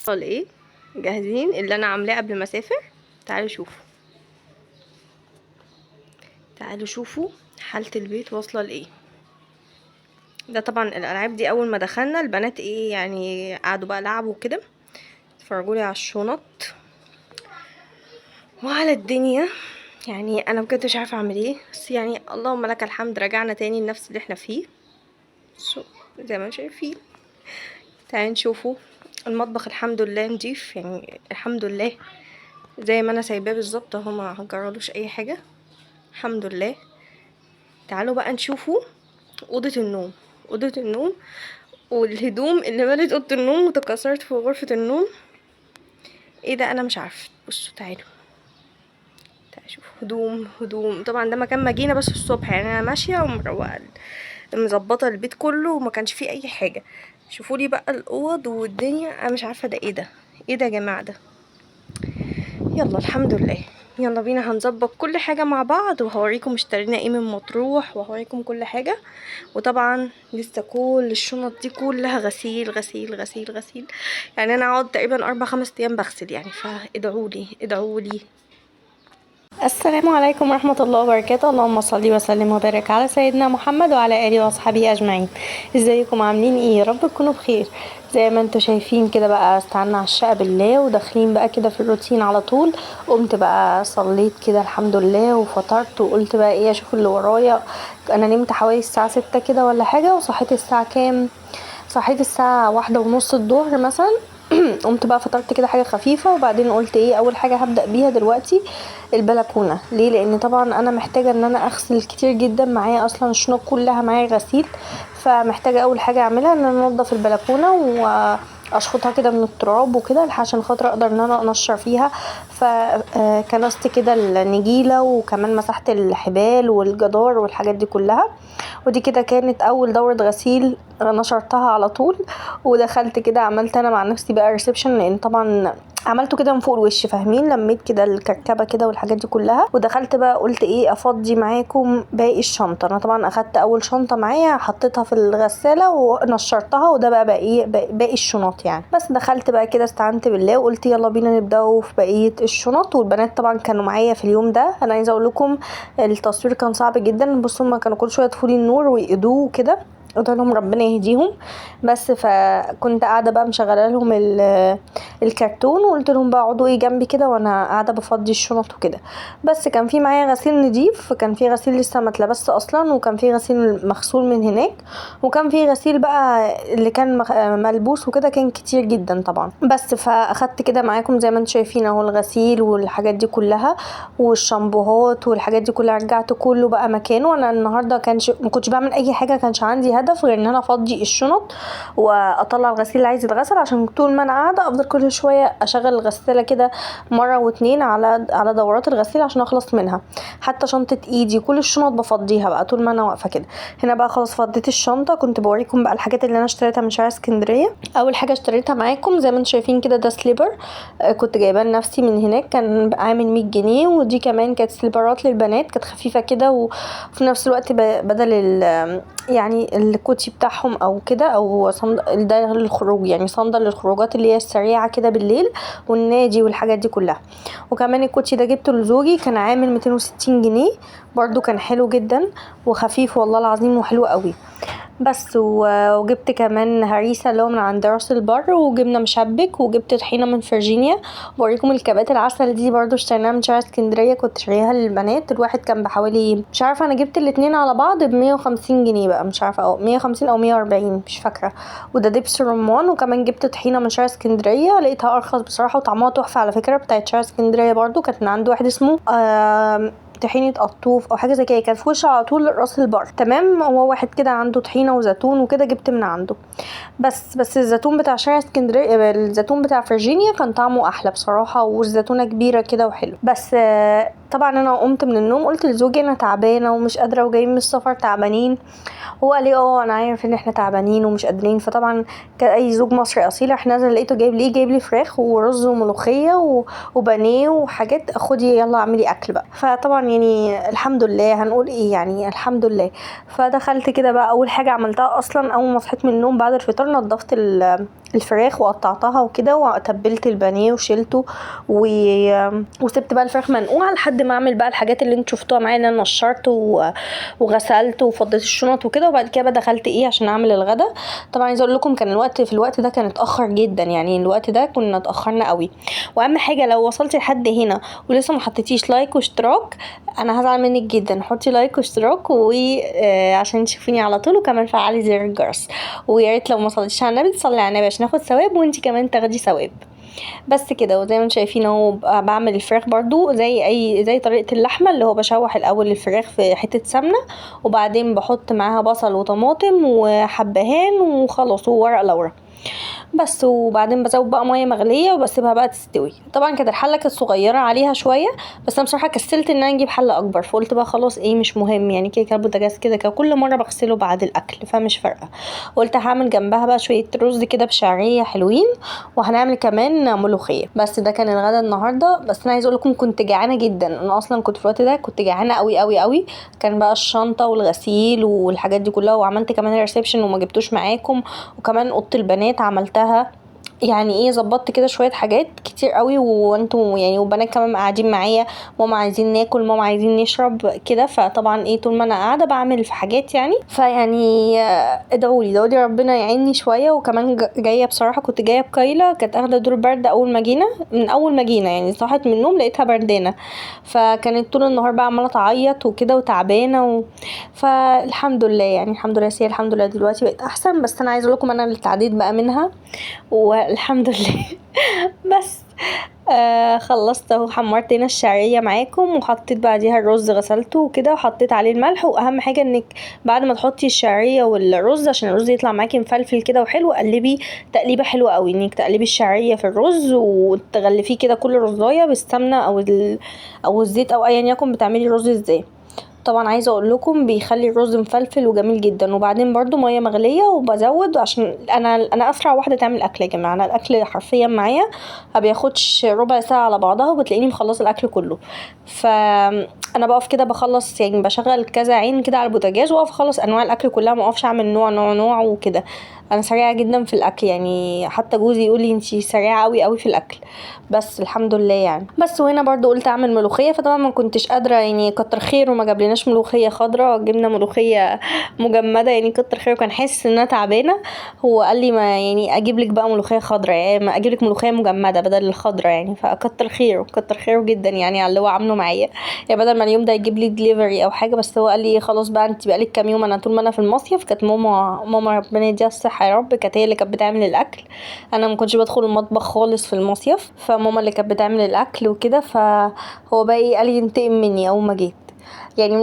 وصل ايه؟ جاهزين اللي انا عاملاه قبل ما اسافر. تعالوا شوفوا، تعالوا شوفوا حالة البيت واصلة لايه. ده طبعا الالعاب دي اول ما دخلنا البنات ايه يعني قعدوا بقى لعبوا كده، اتفرجوا لي على الشنط وعلى الدنيا. يعني انا بجد مش عارفه اعمل ايه، بس يعني اللهم لك الحمد رجعنا تاني لنفس اللي احنا فيه. زي ما شايفين، تعالوا نشوفوا المطبخ. الحمد لله نضيف، يعني الحمد لله زي ما انا سايباه بالظبط اهو، ما هجرالوش اي حاجه الحمد لله. تعالوا بقى نشوفوا اوضه النوم. اوضه النوم والهدوم اللي ملت اوضه النوم وتكسرت في غرفه النوم. ايه ده؟ انا مش عارفه. بصوا تعالوا شوفوا هدوم طبعا ده مكان ما جينا بس الصبح، يعني انا ماشيه ومروقه مظبطه البيت كله وما كانش فيه اي حاجه. شوفوا لي بقى الاوض والدنيا، انا مش عارفه ده ايه ده. ايه ده يا جماعه ده؟ يلا الحمد لله، يلا بينا هنظبط كل حاجة مع بعض وهوريكم اشترينا ايه من مطروح وهوريكم كل حاجة. وطبعا لسه كل الشنط دي كلها غسيل غسيل غسيل غسيل، يعني انا اقعد تقريبا 4-5 ايام بغسل يعني، فادعولي ادعولي. السلام عليكم ورحمة الله وبركاته. اللهم صل وسلم وبارك على سيدنا محمد وعلى آله وأصحابه أجمعين. ازيكم عاملين ايه؟ يا رب تكونوا بخير. زي ما انتوا شايفين كده بقى استعنا على الشقة بالله وداخلين بقى كده في الروتين على طول. قمت بقى صليت كده الحمد لله وفطرت وقلت بقى ايه اشوف اللي ورايا. انا نمت حوالي الساعة 6 كده ولا حاجة، وصحيت الساعة كام؟ صحيت الساعة 1:30 الظهر مثلا. قمت بقى فطرت كده حاجه خفيفه، وبعدين قلت ايه اول حاجه هبدا بيها دلوقتي البلكونه. ليه؟ لان طبعا انا محتاجه ان انا اغسل كتير جدا، معايا اصلا الشنط كلها معايا غسيل، فمحتاجه اول حاجه اعملها ان انا انضف البلكونه واشخطها كده من التراب وكده عشان خاطر اقدر ان انا انشر فيها. فكنست كده النجيله وكمان مسحت الحبال والجدار والحاجات دي كلها. ودي كده كانت اول دورة غسيل نشرتها على طول. ودخلت كده عملت انا مع نفسي بقى ريسبشن، لان طبعا عملته كده من فوق الوش، فاهمين؟ لميت كده الكركبه كده والحاجات دي كلها. ودخلت بقى قلت ايه افضي معاكم باقي الشنطه. انا طبعا اخدت اول شنطه معايا حطيتها في الغساله ونشرتها، وده بقى باقي الشنط يعني. بس دخلت بقى كده استعنت بالله وقلت يلا بينا نبداوا في بقيه الشنط. والبنات طبعا كانوا معايا في اليوم ده. انا عايزه اقول لكم التصوير كان صعب جدا، بصوا هما كانوا كل شويه يطفوا لي النور ويقدوه كده، قلت لهم ربنا يهديهم. بس فكنت قاعده بقى مشغله لهم الكرتون وقلت لهم بقى اقعدوا ايه جنبي كده وانا قاعده بفضي الشنط وكده. بس كان في معايا غسيل نضيف، كان في غسيل لسه ما اتلبس اصلا، وكان في غسيل مغسول من هناك، وكان في غسيل بقى اللي كان ملبوس وكده، كان كتير جدا طبعا. بس فاخدت كده معاكم زي ما انتم شايفين اهو الغسيل والحاجات دي كلها والشامبوهات والحاجات دي كلها، رجعت كله بقى مكانه. انا النهارده ما كنتش بعمل اي حاجه، كانش عندي هدف غير ان انا افضي الشنط واطلع الغسيل اللي عايز يتغسل، عشان طول ما انا قاعده افضل كل شويه اشغل الغساله كده مره واتنين على دورات الغسيل عشان اخلص منها. حتى شنطه ايدي كل الشنط بفضيها بقى طول ما انا واقفه كده. هنا بقى خلاص فضيت الشنطه. كنت بوريكم بقى الحاجات اللي انا اشتريتها من شارع اسكندريه. اول حاجه اشتريتها معاكم زي ما انتم شايفين كده ده سليبر، كنت جايباه لنفسي من هناك، كان عامل 100 جنيه. ودي كمان كانت سليبرات للبنات، كانت خفيفه كده وفي نفس الوقت بدل يعني الكوتشي بتاعهم او كده، او ده للخروج يعني صندل للخروجات اللي هي السريعه كده بالليل والنادي والحاجات دي كلها. وكمان الكوتشي ده جبته لزوجي كان عامل 260 جنيه برضو، كان حلو جدا وخفيف والله العظيم وحلو قوي. بس وجبت كمان هريسه اللي هو من عند راس البر، وجبنه مشبك، وجبت طحينه من فرجينيا. بوريكم الكبات العسل دي برضو اشتريناها من شارع اسكندريه، كنت شاريها للبنات. الواحد كان بحوالي مش عارفه، انا جبت الاتنين على بعض ب150 جنيه بقى، مش عارفه او 150 او 140 مش فاكره. وده دبس رمان. وكمان جبت طحينه من شارع اسكندريه لقيتها ارخص بصراحه وطعمها تحفه على فكره، بتاعت شارع اسكندريه برضو، كانت من عند واحد اسمه طحينة قطوف او حاجه زي كده، كان في وش على طول راس البر. تمام، هو واحد كده عنده طحينه وزيتون وكده، جبت من عنده. بس الزيتون بتاع شارع اسكندريه، الزيتون بتاع فرجينيا كان طعمه احلى بصراحه، والزيتونه كبيره كده وحلو. بس طبعا انا قمت من النوم قلت لزوجي انا تعبانه ومش قادره وجايين من السفر تعبانين. هو قال لي انا عارف ان احنا تعبانين ومش قادرين. فطبعا كاي زوج مصري اصيل راح نازل لقيته جايب لي فراخ ورز وملوخيه وبانيه وحاجات، خدي يلا اعملي اكل بقى. فطبعا يعني الحمد لله، هنقول ايه يعني الحمد لله. فدخلت كده بقى، اول حاجه عملتها اصلا اول ما صحيت من النوم بعد الفطار نضفت الفراخ وقطعتها وكده، وتبلت البانيه وشيلته وسبت بقى الفراخ منقوعه لحد ما اعمل بقى الحاجات اللي انتوا شفتوها معايا، ان انا نشرت وغسلت وفضيت الشنط وكده. وبعد كده بقى دخلت ايه عشان اعمل الغدا. طبعا عايزه اقول لكم كان الوقت في الوقت ده كان اتاخر جدا، يعني الوقت ده كنا اتاخرنا قوي. واهم حاجه لو وصلتي لحد هنا ولسه ما حطيتيش لايك واشتراك انا هزعل منك جدا. حطي لايك واشتراك وعشان تشوفيني على طول، وكمان فعلي زر الجرس. ويا ريت لو ما صليتيش على النبي تصلي على النبي عشان ناخد ثواب وانتي كمان تاخدي ثواب. بس كده. وزي ما انتم شايفين اهو بعمل الفراخ برضو زي طريقه اللحمه، اللي هو بشوح الاول الفراخ في حته سمنه، وبعدين بحط معاها بصل وطماطم وحبهان وخلاص وورق لورا بس. وبعدين بزود بقى ميه مغليه وبسيبها بقى تستوي. طبعا كانت الحله كانت صغيره عليها شويه، بس انا بصراحه كسلت ان انا اجيب حله اكبر، فقلت بقى خلاص ايه مش مهم يعني، كده كده البوتاجاز كده كده كل مره بغسله بعد الاكل فمش فارقه. قلت هعمل جنبها بقى شويه رز كده بشعريه حلوين، وهنعمل كمان ملوخيه. بس ده كان الغدا النهارده. بس انا عايزه اقول لكم كنت جعانه جدا، انا اصلا كنت في الوقت ده كنت جعانه قوي قوي قوي. كان بقى الشنطه والغسيل والحاجات دي كلها، وعملت كمان الريسبشن وما جبتوش معاكم، وكمان اوضه البنات عملتها. يعني ايه ظبطت كده شويه حاجات كتير قوي، وانتوا يعني وبنات كمان قاعدين معايا، ماما عايزين ناكل، ماما عايزين نشرب كده. فطبعا ايه طول ما انا قاعده بعمل في حاجات يعني. فيعني ادعولي ربنا يعيني شويه. وكمان جايه بصراحه كنت جايه بكايلا، كانت اخده دور برد اول ما جينا، من اول ما جينا يعني صحت من النوم لقيتها بردانه، فكانت طول النهار بقى عماله تعيط وكده وتعبانه فالحمد لله يعني الحمد لله سي الحمد لله دلوقتي بقت احسن. بس انا عايزه اقول لكم انا اللي اتعديت بقى منها والحمد لله. بس خلصت اهو، حمرت هنا الشعريه معاكم وحطيت بعديها الرز غسلته وكده وحطيت عليه الملح. واهم حاجه انك بعد ما تحطي الشعريه والرز عشان الرز يطلع معاكي مفلفل كده وحلو، قلبي تقليبه حلوه قوي، انك تقلبي الشعريه في الرز وتغلفيه كده كل رزايه بالسمنه او الزيت او ايا يكن بتعملي الرز ازاي. طبعا عايزه اقول لكم بيخلي الرز مفلفل وجميل جدا. وبعدين برضو ميه مغليه وبزود عشان انا اسرع واحده تعمل اكل يا جماعه. انا الاكل حرفيا معايا ما بياخدش ربع ساعه على بعضها وبتلاقيني مخلصه الاكل كله. فانا بقف كده بخلص يعني بشغل كذا عين كده على البوتاجاز واقف اخلص انواع الاكل كلها، ما اقفش اعمل نوع وكده. انا سريعه جدا في الاكل يعني، حتى جوزي يقول لي انتي سريعه قوي قوي في الاكل. بس الحمد لله يعني. بس وهنا برضو قلت اعمل ملوخيه، فطبعا ما كنتش قادره يعني، كتر خيره ما جابلناش ملوخيه خضراء، جبنا ملوخيه مجمده يعني، كتر خيره كان حاسس ان انا تعبانه. هو قال لي ما يعني اجيب لك بقى ملوخيه خضراء يعني، ما اجيب لك ملوخيه مجمده بدل الخضراء يعني. فكتر خيره كتر خيره جدا يعني على اللي هو عامله معايا يعني، بدل ما اليوم ده يجيب لي دليفري او حاجه. بس هو قال لي خلاص بقى انت بقالك كام يوم. انا طول ما انا في المصيف كانت ماما ربنا يديها الصحه يا رب، كانت هي اللي كانت بتعمل الاكل. انا ما كنتش بدخل المطبخ خالص في المصيف، فماما اللي كانت بتعمل الاكل وكده. فهو بقى ايه قال لي ينتقم مني اول ما جيت يعني،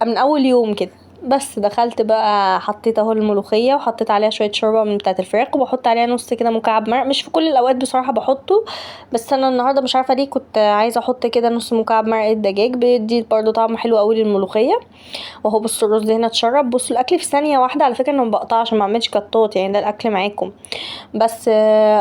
من اول يوم كده. بس دخلت بقى حطيت اهو الملوخيه وحطيت عليها شويه شوربه من بتاعه الفراخ، وبحط عليها نص كده مكعب مرق. مش في كل الاوقات بصراحه بحطه، بس انا النهارده مش عارفه ليه كنت عايزه احط كده نص مكعب مرق الدجاج، بيدي برده طعم حلو قوي للملوخيه. وهو بصوا الرز هنا اتشرب. بصوا الاكل في ثانيه واحده على فكره، انا ما بقطعش ما بعملش كتات يعني، ده الاكل معاكم. بس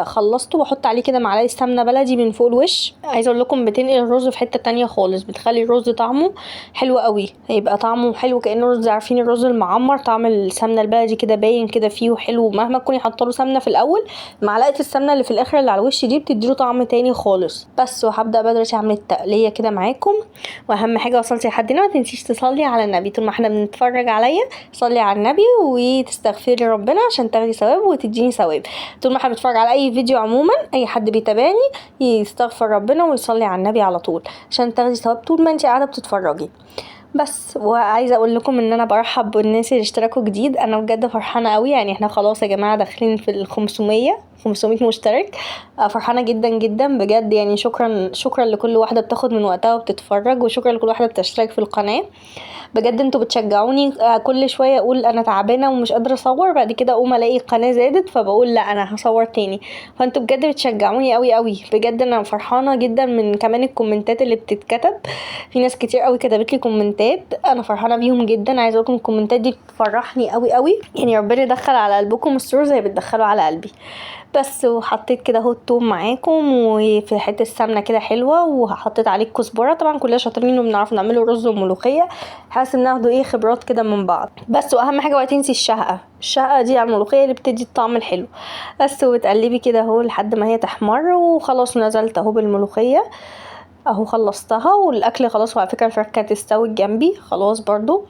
خلصته واحط عليه كده معلقه سمنه بلدي من فوق الوش. عايزه اقول لكم بتنقل الرز في حته تانية خالص، بتخلي الرز طعمه حلو قوي، هيبقى طعمه حلو كانه رز. عارفين الرز المعمر طعم السمنه البلدي كده باين كده فيه وحلو، مهما تكوني حاطه له سمنه في الاول، معلقه السمنه اللي في الاخر اللي على الوش دي بتديله طعم تاني خالص. بس وهبدا بقى دلوقتي اعمل التقليه كده معاكم. واهم حاجه وصلتي لحد هنا ما تنسيش تصلي على النبي. طول ما احنا بنتفرج عليا صلي على النبي وتستغفري ربنا عشان تاخدي ثواب وتديني ثواب. طول ما احنا بنتفرج على اي فيديو عموما اي حد بيتابعني يستغفر ربنا ويصلي على النبي على طول عشان تاخدي ثواب طول ما انت قاعده بتتفرجي. بس وعايزه اقول لكم ان انا برحب بالناس اللي اشتركوا جديد، انا بجد فرحانه قوي يعني. احنا خلاص يا جماعه داخلين في ال 500 مشترك. فرحانه جدا جدا بجد يعني. شكرا لكل واحده بتاخد من وقتها وبتتفرج، وشكرا لكل واحده بتشترك في القناه. بجد انتوا بتشجعوني. كل شويه اقول انا تعبانه ومش قادره اصور، بعد كده اقوم الاقي القناه زادت فبقول لا انا هصور تاني. فانتوا بجد بتشجعوني قوي قوي بجد. انا فرحانه جدا من كمان الكومنتات اللي بتتكتب. في ناس كتير قوي كتبت لي كومنتات انا فرحانه بيهم جدا. عايزه اقول لكم الكومنتات دي بتفرحني قوي قوي يعني. ربنا يدخل على قلبكم السرور زي بتدخلوا على قلبي. بس وحطيت كده اهو التوم معاكم وفي حته السمنه كده حلوه، وحطيت عليه الكزبره. طبعا كلنا شاطرين وبنعرف نعمله رز وملوخيه، حاسس بناخده خبرات كده من بعض. بس واهم حاجه ولا تنسي الشهقه دي على الملوخيه اللي بتدي الطعم الحلو. بس وتقلبي كده اهو لحد ما هي تحمر، وخلاص نزلت اهو بالملوخيه اهو خلصتها. والاكل خلاص، وعلى فكره الفراخ كانت استوت جنبي خلاص برضو.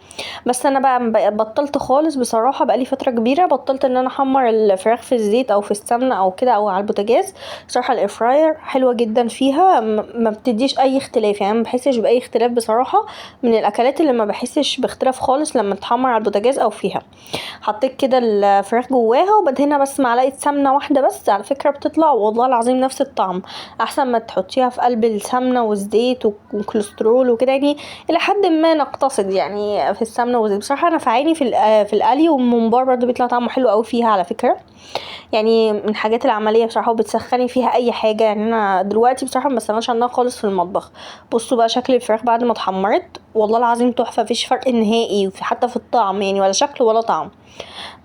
بس انا بقى بطلت خالص بصراحه، بقى لي فتره كبيره بطلت ان انا احمر الفراخ في الزيت او في السمنه او كده او على البوتاجاز. بصراحه الاير فراير حلوه جدا فيها، ما بتديش اي اختلاف، يعني ما بحسش باي اختلاف بصراحه. من الاكلات اللي ما بحسش باختلاف خالص لما تحمر على البوتاجاز او فيها. حطيت كده الفراخ جواها وبدهنها بس معلقه سمنه واحده بس، على فكره بتطلع والله العظيم نفس الطعم، احسن ما تحطيها في قلب السمنه والزيت والكوليسترول وكده. يعني الى حد ما نقتصد يعني في السمنه والزيت. بصراحه نفعاني في القلي، والممبار برضو بيطلع طعمه حلو قوي فيها على فكره. يعني من الحاجات العمليه بصراحه، وبتسخني فيها اي حاجه. يعني انا دلوقتي بصراحه ما بستغناش عنها خالص في المطبخ. بصوا بقى شكل الفراخ بعد ما اتحمرت، والله العظيم تحفه، مفيش فرق نهائي حتى في الطعم، يعني ولا شكل ولا طعم.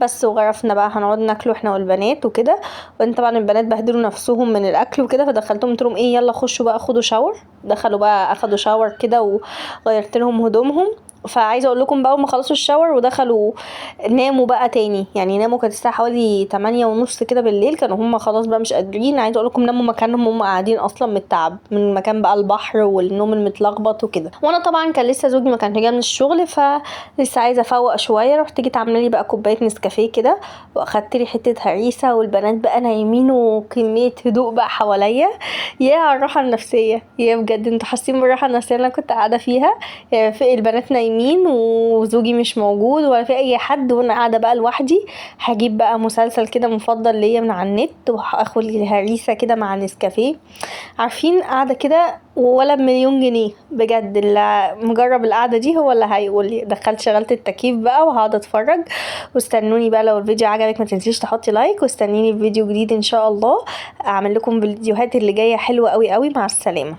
بس وغرفنا بقى هنقعد ناكله احنا والبنات وكده. وان طبعا البنات بهدلوا نفسهم من الاكل وكده، فدخلتهم قلت لهم يلا خشوا بقى خدوا شاور. دخلوا بقى اخدوا شاور كده، وغيرت لهم هدومهم. فعايزه اقول لكم بقى هم خلصوا الشاور ودخلوا ناموا بقى تاني. يعني ناموا، كانت الساعه حوالي 8:30 كده بالليل، كانوا هم خلاص بقى مش قادرين. عايزه اقول لكم ناموا مكانهم، هم قاعدين اصلا من التعب من مكان بقى البحر والنوم المتلخبط وكده. وانا طبعا كان لسه زوجي ما كانش جاي من الشغل، فلسه عايزه افوق شويه. رحت جيت عامله لي بقى كوبايه نسكافيه كده، واخدت لي حته هريسه، والبنات بقى نايمين وكميه هدوء بقى حواليا. يا على الراحه النفسيه، يا بجد انتوا حاسين بالراحه النفسيه اللي انا كنت قاعده فيها. في البنات نايمين وزوجي مش موجود ولا في اي حد، وانا قاعده بقى لوحدي. هجيب بقى مسلسل كده مفضل ليا من على النت، وهاخد لي هريسه كده مع نسكافيه. عارفين قاعده كده ولا ب1,000,000 جنيه بجد. اللي مجرب القعده دي هو اللي هيقول لي. دخلت شغلت التكييف بقى وهقعد اتفرج. واستنوني بقى لو الفيديو عجبك ما تنسيش تحطي لايك، واستنيني في فيديو جديد ان شاء الله. اعمل لكم الفيديوهات اللي جايه حلوه قوي قوي. مع السلامه.